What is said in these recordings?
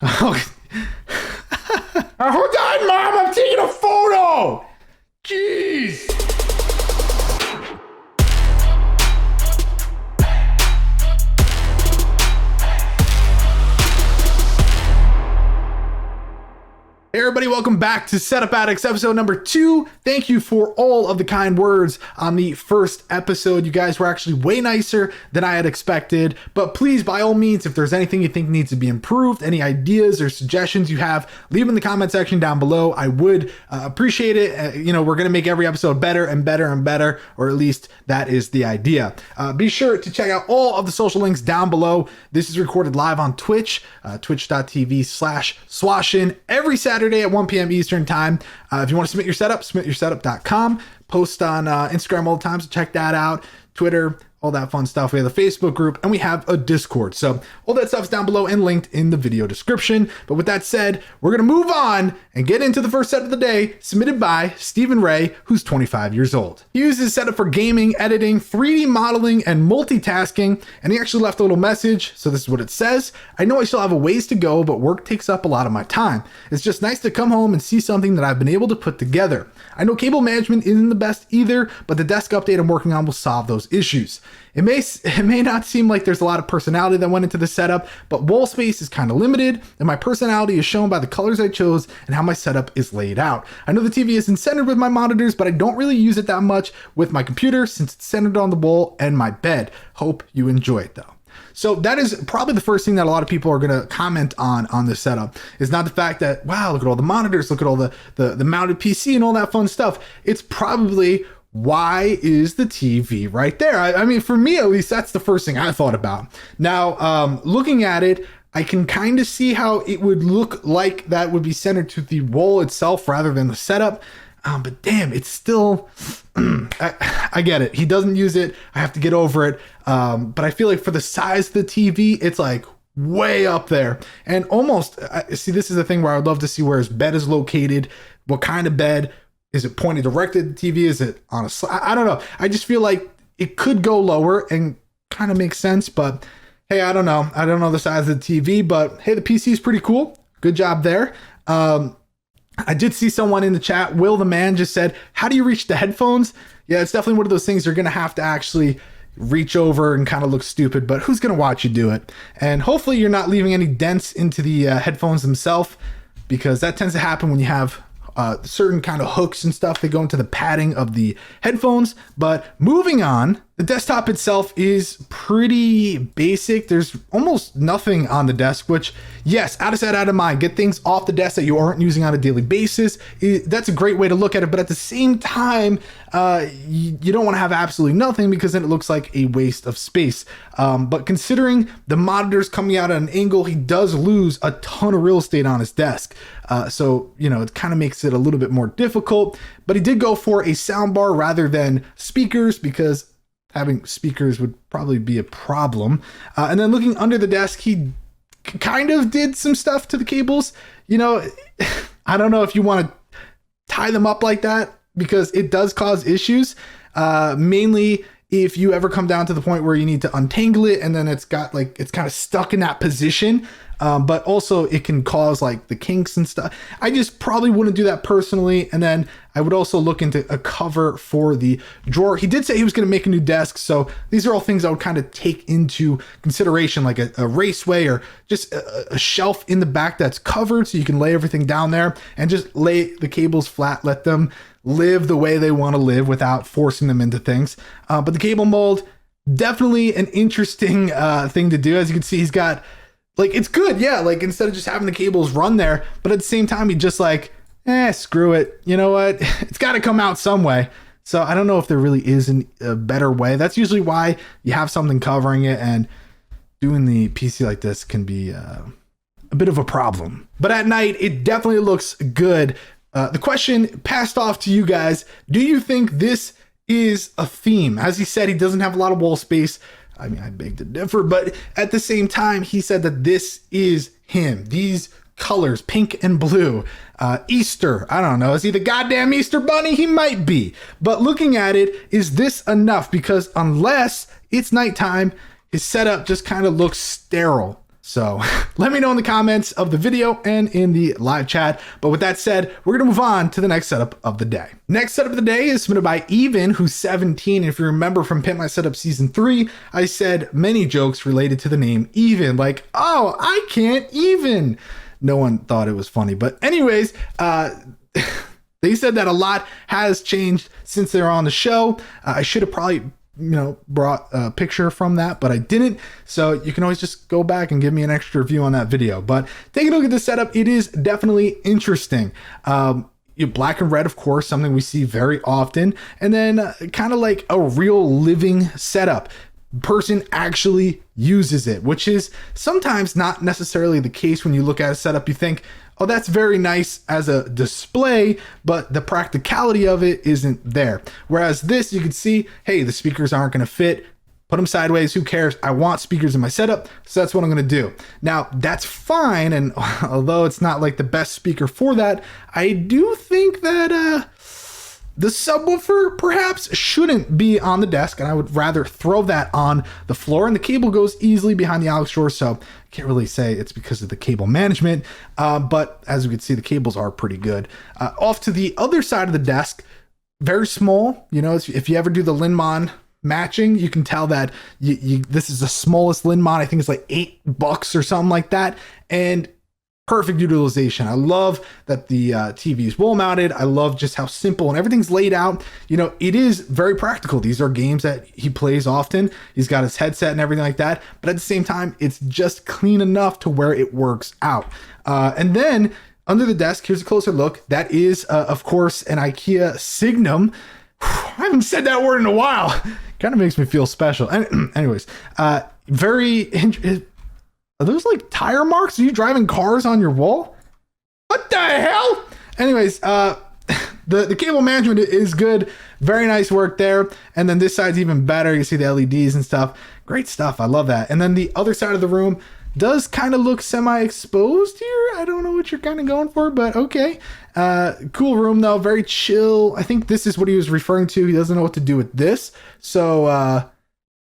Oh, hold on, Mom. I'm taking a photo. Jeez. Hey everybody, welcome back to Setup Addicts episode number 2. Thank you for all of the kind words on the first episode. You guys were actually way nicer than I had expected, but please, by all means, if there's anything you think needs to be improved, any ideas or suggestions you have, leave them in the comment section down below. I would appreciate it. We're going to make every episode better and better and better, or at least that is the idea. Be sure to check out all of the social links down below. This is recorded live on Twitch, twitch.tv/Swashin every Saturday at 1 p.m. Eastern time. If you want to submit your setup, submityoursetup.com. Post on Instagram all the time, so check that out. Twitter, all that fun stuff. We have a Facebook group and we have a Discord. So all that stuff's down below and linked in the video description. But with that said, we're going to move on and get into the first set of the day, submitted by Stephen Ray, who's 25 years old. He uses his setup for gaming, editing, 3D modeling, and multitasking. And he actually left a little message. So this is what it says. I know I still have a ways to go, but work takes up a lot of my time. It's just nice to come home and see something that I've been able to put together. I know cable management isn't the best either, but the desk update I'm working on will solve those issues. It may not seem like there's a lot of personality that went into the setup, but wall space is kind of limited, and my personality is shown by the colors I chose and how my setup is laid out. I know the TV isn't centered with my monitors, but I don't really use it that much with my computer since it's centered on the wall and my bed. Hope you enjoy it though. So that is probably the first thing that a lot of people are going to comment on this setup, is not the fact that, wow, look at all the monitors, look at all the mounted PC and all that fun stuff. It's probably, why is the TV right there? I mean, for me, at least, that's the first thing I thought about. Now, looking at it, I can kind of see how it would look like that would be centered to the wall itself rather than the setup. But damn, it's still, I get it. He doesn't use it. I have to get over it. But I feel like for the size of the TV, it's like way up there. And almost, see, this is the thing where I would love to see where his bed is located. What kind of bed? Is it pointed directly at the TV? Is it on a slide? I don't know. I just feel like it could go lower and kind of makes sense. But hey, I don't know. I don't know the size of the TV, but hey, the PC is pretty cool. Good job there. I did see someone in the chat, Will the Man, just said, how do you reach the headphones? Yeah, it's definitely one of those things you're going to have to actually reach over and kind of look stupid, but who's going to watch you do it? And hopefully you're not leaving any dents into the headphones themselves, because that tends to happen when you have certain kind of hooks and stuff that go into the padding of the headphones. But moving on, the desktop itself is pretty basic. There's almost nothing on the desk, which, yes, out of sight, out of mind. Get things off the desk that you aren't using on a daily basis. That's a great way to look at it. But at the same time, you don't want to have absolutely nothing, because then it looks like a waste of space. But considering the monitors coming out at an angle, he does lose a ton of real estate on his desk. So, it kind of makes it a little bit more difficult. But he did go for a soundbar rather than speakers, because having speakers would probably be a problem. And then looking under the desk, he kind of did some stuff to the cables. I don't know if you want to tie them up like that, because it does cause issues. Mainly if you ever come down to the point where you need to untangle it and then it's kind of stuck in that position. But also it can cause like the kinks and stuff. I just probably wouldn't do that personally. And then I would also look into a cover for the drawer. He did say he was going to make a new desk. So these are all things I would kind of take into consideration, like a raceway or just a shelf in the back that's covered so you can lay everything down there and just lay the cables flat, let them live the way they want to live without forcing them into things. But the cable mold, definitely an interesting thing to do. As you can see, he's got, like, it's good, yeah, like instead of just having the cables run there, but at the same time, he just like, screw it. You know what? It's got to come out some way. So I don't know if there really is a better way. That's usually why you have something covering it, and doing the PC like this can be a bit of a problem. But at night, it definitely looks good. The question passed off to you guys. Do you think this is a theme? As he said, he doesn't have a lot of wall space. I mean, I beg to differ, but at the same time, he said that this is him. These colors, pink and blue, Easter, I don't know. Is he the goddamn Easter bunny? He might be. But looking at it, is this enough? Because unless it's nighttime, his setup just kind of looks sterile. So let me know in the comments of the video and in the live chat. But with that said, we're going to move on to the next setup of the day. Next setup of the day is submitted by Even, who's 17. And if you remember from Pimp My Setup Season 3, I said many jokes related to the name Even, like, oh, I can't even. No one thought it was funny. But anyways, they said that a lot has changed since they're on the show. I should have probably brought a picture from that, but I didn't. So you can always just go back and give me an extra review on that video. But taking a look at the setup, it is definitely interesting. Black and red, of course, something we see very often. And then kind of like a real living setup. Person actually uses it, which is sometimes not necessarily the case when you look at a setup. You think, oh, that's very nice as a display, but the practicality of it isn't there. Whereas this, you can see, hey, the speakers aren't going to fit. Put them sideways. Who cares? I want speakers in my setup, so that's what I'm going to do. Now, that's fine, and although it's not like the best speaker for that, I do think that the subwoofer perhaps shouldn't be on the desk, and I would rather throw that on the floor. And the cable goes easily behind the aux cord, so I can't really say it's because of the cable management. But as you can see, the cables are pretty good. Off to the other side of the desk, very small. If you ever do the Linmon matching, you can tell that this is the smallest Linmon. I think it's like $8 or something like that, and perfect utilization. I love that the TV is wall mounted. I love just how simple and everything's laid out. It is very practical. These are games that he plays often. He's got his headset and everything like that. But at the same time, it's just clean enough to where it works out. And then under the desk, here's a closer look. That is, of course, an IKEA Signum. I haven't said that word in a while. Kind of makes me feel special. Anyways, very interesting. Are those like tire marks? Are you driving cars on your wall? What the hell? Anyways, the cable management is good. Very nice work there. And then this side's even better. You see the LEDs and stuff. Great stuff. I love that. And then the other side of the room does kind of look semi-exposed here. I don't know what you're kind of going for, but okay. Cool room though. Very chill. I think this is what he was referring to. He doesn't know what to do with this. So,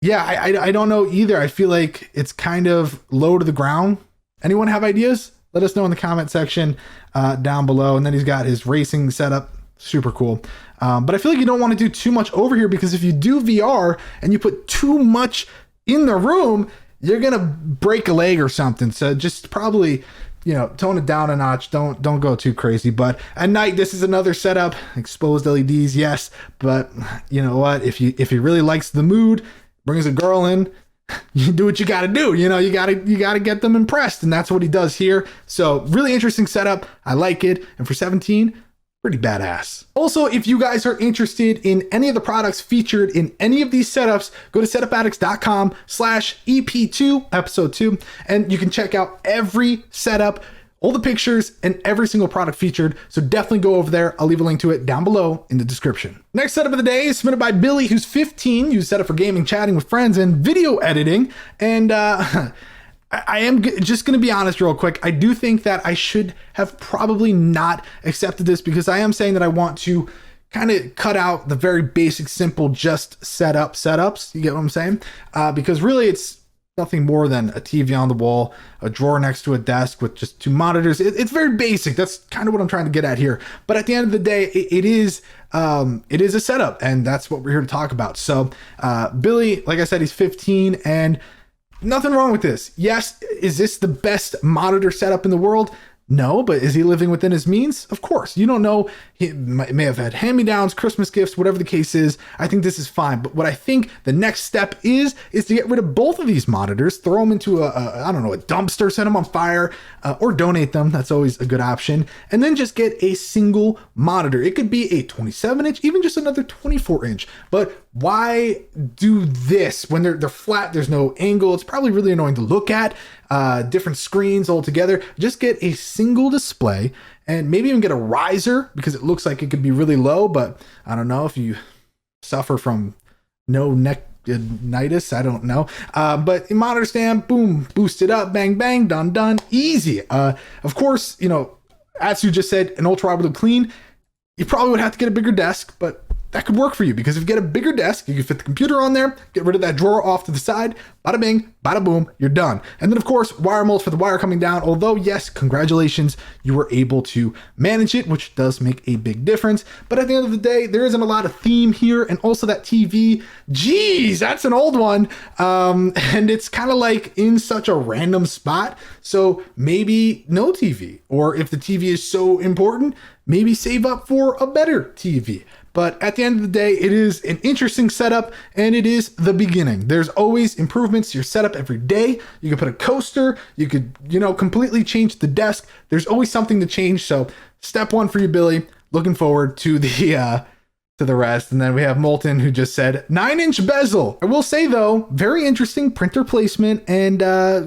yeah, I don't know either. I feel like it's kind of low to the ground. Anyone have ideas? Let us know in the comment section down below. And then he's got his racing setup. Super cool. But I feel like you don't want to do too much over here, because if you do VR and you put too much in the room, you're going to break a leg or something. So just probably, tone it down a notch. Don't go too crazy. But at night, this is another setup. Exposed LEDs, yes. But you know what? If he really likes the mood, brings a girl in, you do what you got to do. You got to get them impressed. And that's what he does here. So really interesting setup. I like it. And for 17, pretty badass. Also, if you guys are interested in any of the products featured in any of these setups, go to setupaddicts.com/EP2 episode 2, and you can check out every setup, all the pictures, and every single product featured. So definitely go over there. I'll leave a link to it down below in the description. Next setup of the day is submitted by Billy, who's 15. Uses setup for gaming, chatting with friends, and video editing. And I am just going to be honest real quick. I do think that I should have probably not accepted this, because I am saying that I want to kind of cut out the very basic, simple, just setups. You get what I'm saying? Because really it's nothing more than a TV on the wall, a drawer next to a desk with just 2 monitors. It's very basic. That's kind of what I'm trying to get at here. But at the end of the day, it is a setup, and that's what we're here to talk about. So Billy, like I said, he's 15, and nothing wrong with this. Yes, is this the best monitor setup in the world? No, but is he living within his means? Of course. You don't know. He may have had hand-me-downs, Christmas gifts, whatever the case is. I think this is fine. But what I think the next step is to get rid of both of these monitors, throw them into a dumpster, set them on fire, or donate them. That's always a good option. And then just get a single monitor. It could be a 27-inch, even just another 24-inch. But why do this when they're flat? There's no angle. It's probably really annoying to look at. Different screens altogether. Just get a single display, and maybe even get a riser, because it looks like it could be really low, but I don't know if you suffer from no neckinitis. I don't know. But monitor stand, boom, boost it up, bang, bang, done, easy. Of course, as you just said, an ultra wide would look clean. You probably would have to get a bigger desk, but that could work for you, because if you get a bigger desk, you can fit the computer on there, get rid of that drawer off to the side, bada bing, bada boom, you're done. And then of course, wire mold for the wire coming down, although yes, congratulations, you were able to manage it, which does make a big difference. But at the end of the day, there isn't a lot of theme here. And also that TV, geez, that's an old one. And it's kind of like in such a random spot. So maybe no TV, or if the TV is so important, maybe save up for a better TV. But at the end of the day, it is an interesting setup, and it is the beginning. There's always improvements to your setup every day. You can put a coaster, you could, completely change the desk. There's always something to change. So step one for you, Billy. Looking forward to the rest. And then we have Molten, who just said 9-inch bezel. I will say though, very interesting printer placement, and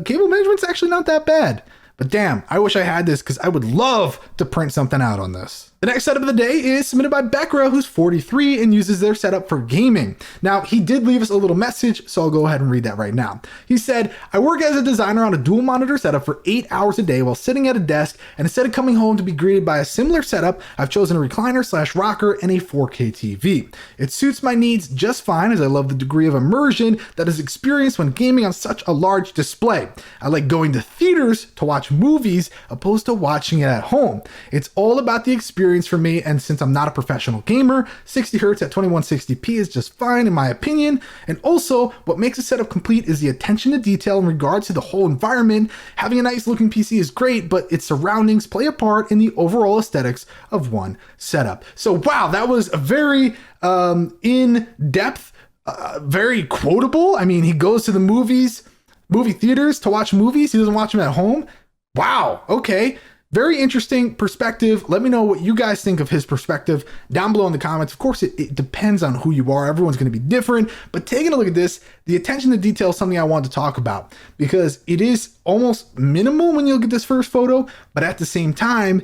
cable management's actually not that bad. But damn, I wish I had this, because I would love to print something out on this. The next setup of the day is submitted by Bekra, who's 43 and uses their setup for gaming. Now, he did leave us a little message, so I'll go ahead and read that right now. He said, I work as a designer on a dual monitor setup for 8 hours a day while sitting at a desk, and instead of coming home to be greeted by a similar setup, I've chosen a recliner/rocker and a 4K TV. It suits my needs just fine, as I love the degree of immersion that is experienced when gaming on such a large display. I like going to theaters to watch movies opposed to watching it at home. It's all about the experience for me, and since I'm not a professional gamer, 60 Hz at 2160p is just fine in my opinion. And also, what makes a setup complete is the attention to detail in regards to the whole environment. Having a nice looking PC is great, but its surroundings play a part in the overall aesthetics of one setup. So wow, that was a very in-depth, very quotable. I mean, he goes to the movie theaters to watch movies. He doesn't watch them at home. Wow, okay. Very interesting perspective. Let me know what you guys think of his perspective down below in the comments. Of course, it depends on who you are. Everyone's going to be different. But taking a look at this, the attention to detail is something I wanted to talk about, because it is almost minimal when you look at this first photo. But at the same time,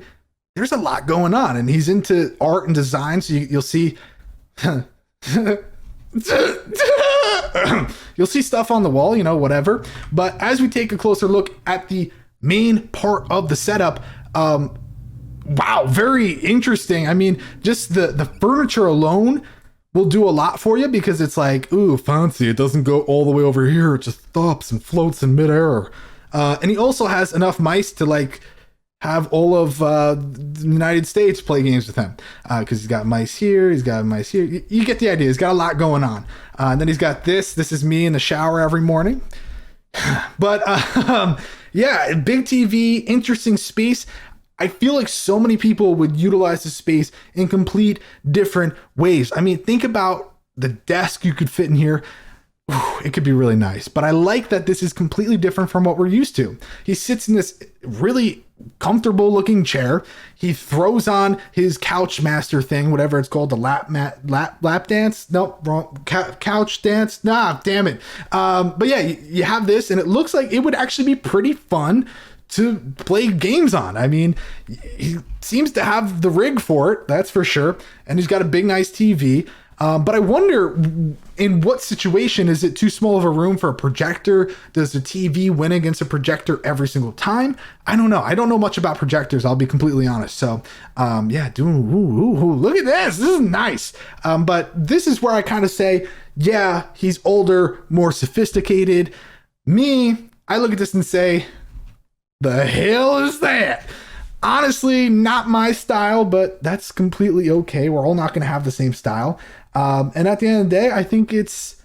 there's a lot going on. And he's into art and design. So you'll see... you'll see stuff on the wall, whatever. But as we take a closer look at the main part of the setup, wow, very interesting. I mean, just the furniture alone will do a lot for you, because it's like, ooh, fancy. It doesn't go all the way over here. It just stops and floats in midair. And he also has enough mice to like have all of the United States play games with him, because he's got mice here, he's got mice here. You get the idea. He's got a lot going on. And then he's got this. This is me in the shower every morning. But yeah, big TV, interesting space. I feel like so many people would utilize the space in complete different ways. I mean, think about the desk you could fit in here. It could be really nice, but I like that this is completely different from what we're used to. He sits in this really comfortable looking chair. He throws on his couch master thing, whatever it's called, the lap dance. Nope, wrong. Couch dance. Nah, damn it. But yeah, you have this, and it looks like it would actually be pretty fun to play games on. I mean, he seems to have the rig for it, that's for sure. And he's got a big, nice TV. But I wonder, in what situation is it too small of a room for a projector? Does the TV win against a projector every single time? I don't know. I don't know much about projectors, I'll be completely honest. So, yeah, look at this. This is nice. But this is where I kind of say, yeah, he's older, more sophisticated. Me, I look at this and say, the hell is that? Honestly, not my style, but that's completely okay. We're all not going to have the same style. And at the end of the day, I think it's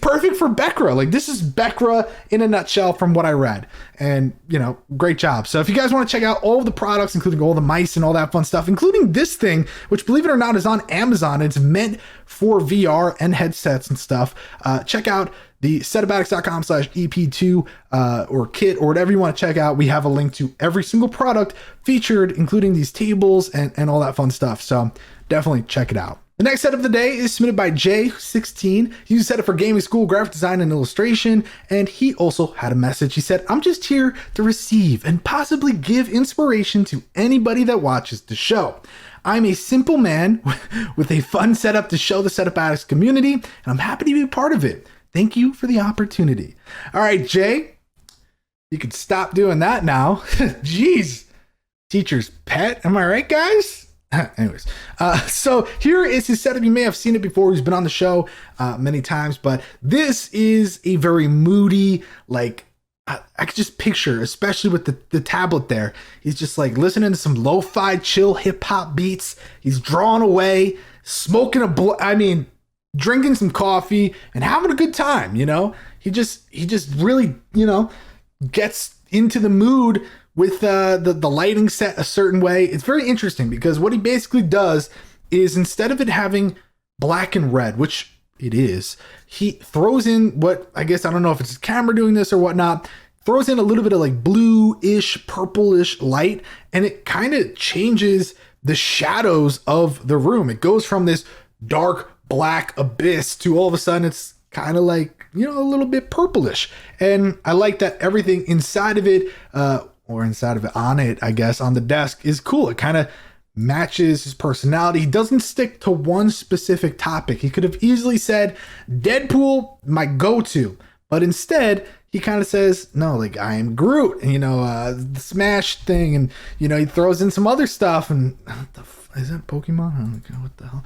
perfect for Bekra. Like, this is Bekra in a nutshell from what I read. And, great job. So if you guys want to check out all of the products, including all the mice and all that fun stuff, including this thing, which, believe it or not, is on Amazon. It's meant for VR and headsets and stuff. Check out the setupaddicts.com/EP2 or kit or whatever you want to check out. We have a link to every single product featured, including these tables and all that fun stuff. So definitely check it out. The next set of the day is submitted by J16. He used a setup for gaming school, graphic design, and illustration. And he also had a message. He said, I'm just here to receive and possibly give inspiration to anybody that watches the show. I'm a simple man with a fun setup to show the Setup Addicts community, and I'm happy to be a part of it. Thank you for the opportunity. All right, Jay, you can stop doing that now. Jeez, teacher's pet. Am I right, guys? Anyways, so here is his setup. You may have seen it before. He's been on the show many times, but this is a very moody, like, I could just picture, especially with the tablet there. He's just like listening to some lo-fi chill hip hop beats. He's drawing away, smoking drinking some coffee and having a good time. You know, he just really, gets into the mood with the lighting set a certain way. It's very interesting because what he basically does is, instead of it having black and red, which it is, he throws in what, I guess, I don't know if it's his camera doing this or whatnot, throws in a little bit of like blue-ish, purplish light, and it kind of changes the shadows of the room. It goes from this dark black abyss to all of a sudden it's kind of like, a little bit purplish. And I like that everything inside of it, on it, I guess, on the desk is cool. It kind of matches his personality. He doesn't stick to one specific topic. He could have easily said Deadpool, my go-to, but instead he kind of says, no, like, I am Groot, and the Smash thing, and he throws in some other stuff. And is that Pokemon? I don't know what the hell.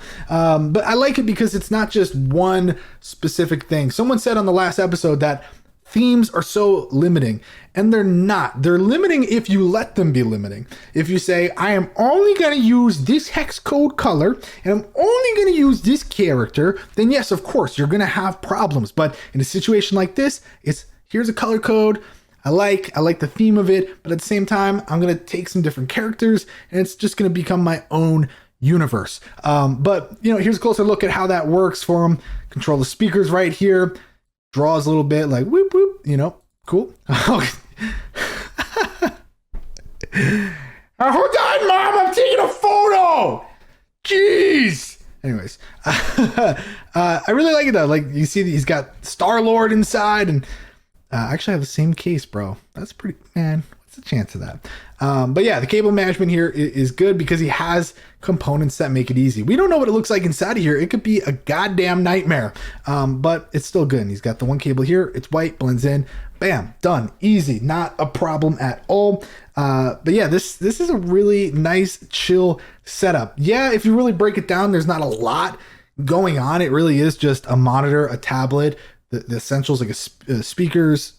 But I like it because it's not just one specific thing. Someone said on the last episode that themes are so limiting, and they're not. They're limiting if you let them be limiting. If you say, I am only going to use this hex code color, and I'm only going to use this character, then yes, of course, you're going to have problems. But in a situation like this, it's, here's a color code. I like the theme of it, but at the same time, I'm going to take some different characters, and it's just going to become my own universe. But here's a closer look at how that works for him. Control the speakers right here. Draws a little bit like whoop whoop, cool. Hold on, Mom, I'm taking a photo. Jeez. Anyways, I really like it though. Like, you see, he's got Star-Lord inside, and I actually have the same case, bro. That's pretty, man. What's the chance of that? But yeah, the cable management here is good because he has components that make it easy. We don't know what it looks like inside of here. It could be a goddamn nightmare, but it's still good. And he's got the one cable here. It's white, blends in. Bam, done. Easy. Not a problem at all. But yeah, this is a really nice, chill setup. Yeah, if you really break it down, there's not a lot going on. It really is just a monitor, a tablet, the essentials like speakers,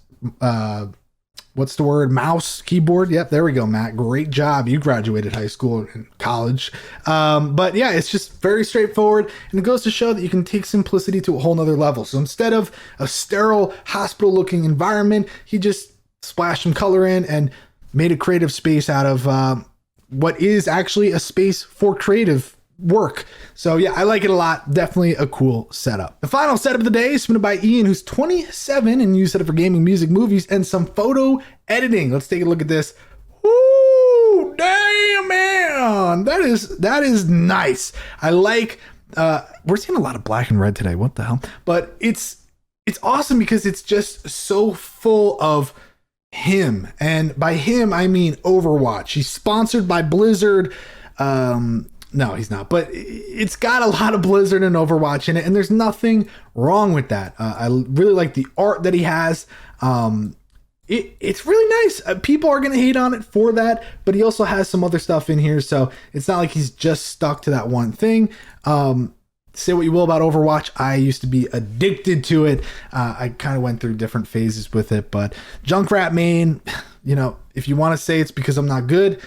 what's the word? Mouse, keyboard. Yep, there we go, Matt. Great job. You graduated high school and college. But yeah, it's just very straightforward, and it goes to show that you can take simplicity to a whole nother level. So instead of a sterile hospital-looking environment, he just splashed some color in and made a creative space out of what is actually a space for creative work. So yeah, I like it a lot. Definitely a cool setup. The final setup of the day is submitted by Ian, who's 27 and used setup for gaming, music, movies, and some photo editing. Let's take a look at this. Ooh, damn, man. That is nice. I like, we're seeing a lot of black and red today. What the hell? But it's awesome because it's just so full of him. And by him, I mean Overwatch. He's sponsored by Blizzard. No, he's not, but it's got a lot of Blizzard and Overwatch in it, and there's nothing wrong with that. I really like the art that he has. It's really nice. People are going to hate on it for that, but he also has some other stuff in here, so it's not like he's just stuck to that one thing. Say what you will about Overwatch. I used to be addicted to it. I kind of went through different phases with it, but Junkrat main, if you want to say it's because I'm not good,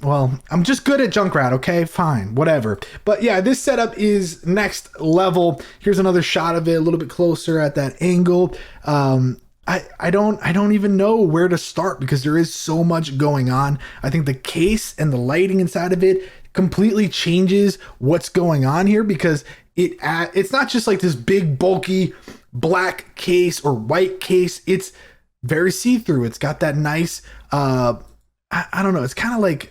well, I'm just good at Junkrat, okay? Fine, whatever. But yeah, this setup is next level. Here's another shot of it a little bit closer at that angle. I don't even know where to start because there is so much going on. I think the case and the lighting inside of it completely changes what's going on here because it's not just like this big bulky black case or white case. It's very see-through. It's got that nice, I don't know. It's kind of like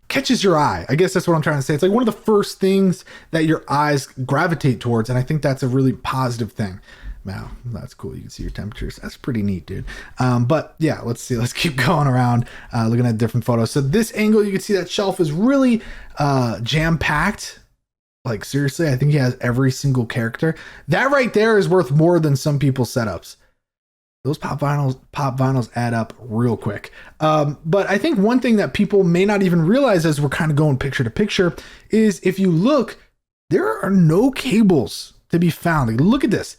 catches your eye. I guess that's what I'm trying to say. It's like one of the first things that your eyes gravitate towards. And I think that's a really positive thing. Wow, that's cool. You can see your temperatures. That's pretty neat, dude. But yeah, let's see. Let's keep going around, looking at different photos. So this angle, you can see that shelf is really jam-packed. Like seriously, I think he has every single character. That right there is worth more than some people's setups. those pop vinyls add up real quick. But I think one thing that people may not even realize as we're kind of going picture to picture is if you look, there are no cables to be found. Like, look at this.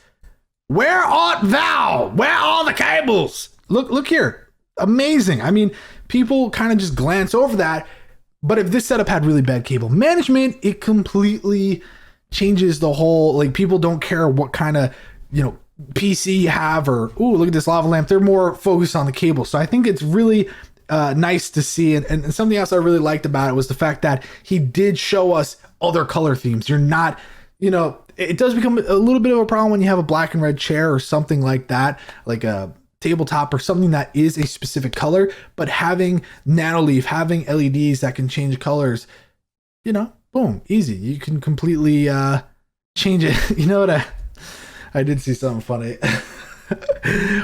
Where art thou? Where are the cables? Look here. Amazing. I mean, people kind of just glance over that. But if this setup had really bad cable management, it completely changes the whole, like, people don't care what kind of, PC you have, or, ooh, look at this lava lamp. They're more focused on the cable. So I think it's really nice to see. And something else I really liked about it was the fact that he did show us other color themes. You're not, it does become a little bit of a problem when you have a black and red chair or something like that, like a tabletop or something that is a specific color, but having Nanoleaf, having LEDs that can change colors, boom, easy. You can completely change it. You know what? I did see something funny.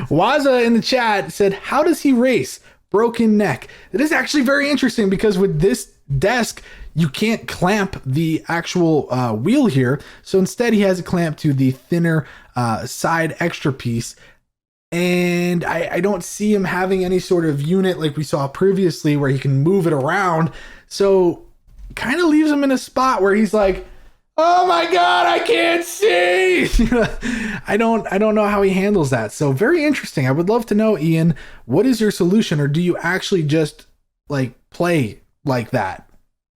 Waza in the chat said, how does he race? Broken neck. It is actually very interesting because with this desk, you can't clamp the actual wheel here. So instead he has it clamped to the thinner side extra piece. And I don't see him having any sort of unit like we saw previously where he can move it around. So kind of leaves him in a spot where he's like, oh my God, I can't see. I don't know how he handles that. So very interesting. I would love to know, Ian, what is your solution? Or do you actually just like play like that?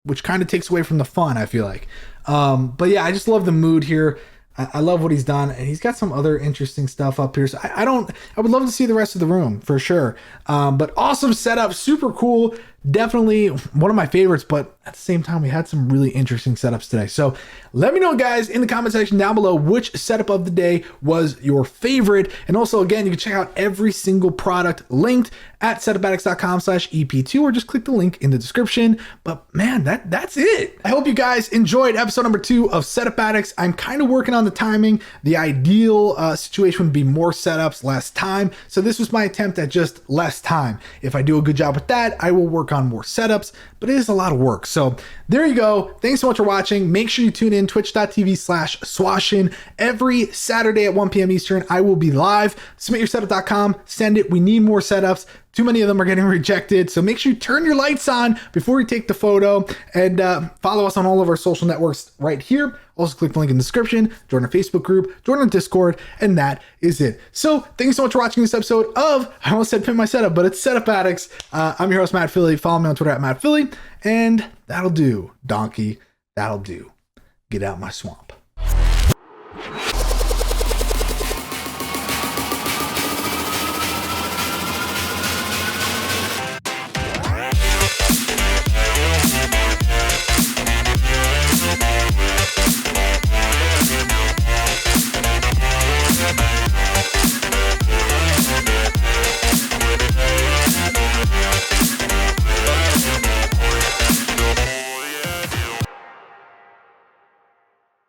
Which kind of takes away from the fun, I feel like. But yeah, I just love the mood here. I love what he's done, and he's got some other interesting stuff up here. So I would love to see the rest of the room for sure. But awesome setup, super cool. Definitely one of my favorites, but at the same time, we had some really interesting setups today. So let me know, guys, in the comment section down below, which setup of the day was your favorite. And also, again, you can check out every single product linked at setupaddicts.com/EP2, or just click the link in the description. But man, that's it. I hope you guys enjoyed episode number 2 of Setup Addicts. I'm kind of working on the timing. The ideal situation would be more setups, less time. So this was my attempt at just less time. If I do a good job with that, I will work on more setups, but it is a lot of work. So there you go. Thanks so much for watching. Make sure you tune in twitch.tv/swashin every Saturday at 1 p.m. Eastern. I will be live. Submityoursetup.com. Send it. We need more setups. Too many of them are getting rejected. So make sure you turn your lights on before you take the photo, and follow us on all of our social networks right here. Also click the link in the description, join our Facebook group, join our Discord, and that is it. So thanks so much for watching this episode of, I almost said Pimp My Setup, but it's Setup Addicts. I'm your host, Matt Philly. Follow me on Twitter at Matt Philly, and that'll do, donkey. That'll do. Get out my swamp.